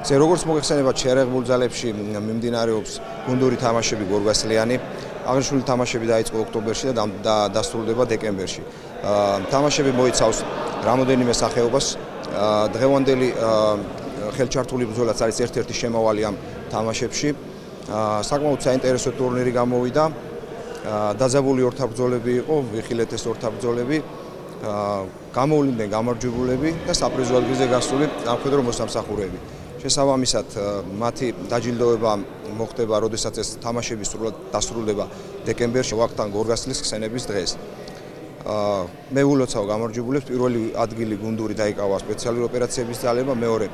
ზე როგორც მოგეხსენებათ შეერაღებულ ძალებში მიმდინარეობს გუნდური თამაშები გორგასლიანი. აღნიშნული თამაშები დაიწყო ოქტომბერში და დასრულდება დეკემბერში. თამაშები მოიცავს რამოდენიმე სახეობას. დღევანდელი ხელჩართული ბრძოლაც არის ერთ-ერთი შემავალი ამ თამაშებში. საკმაოდ საინტერესო ტურნირი გამოვიდა. დაძაბული ორთაბრძოლები იყო, ვიხილეთ ეს ორთაბრძოლები. გამოვლინდნენ გამარჯვებულები და საპრიზო ადგილზე გასული სამხედრო მოსამსახურეები. შესაბამისად, მათი დაჯილდოება მოხდება, როდესაც ეს თამაშები სრულად დასრულდება დეკემბერში, ვახტანგ გორგასლის ხსენების დღეს. მე ვილოცავ გამარჯვებულებს, პირველი ადგილი გუნდური დაიკავა სპეციალური ოპერაციების ძალებმა, მეორე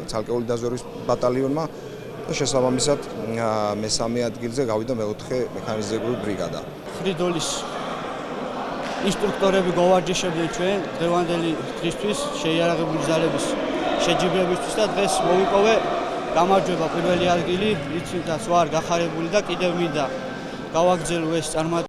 ცალკეული დაზვერვის ბატალიონმა და შესაბამისად მესამე ადგილზე გავიდა მეოთხე მექანიზებული ბრიგადა. ფრიდოლის ინსტრუქტორები გავარჯიშებდნენ ჩვენ დღევანდელი დღისთვის შეიარაღებული ძალების შეჯიბრებისთვის და დღეს მოვიპოვე გამარჯვება პირველი ადგილი, იცით ვარ გახარებული და კიდევ მინდა გავაგრძელო ეს წარმატება.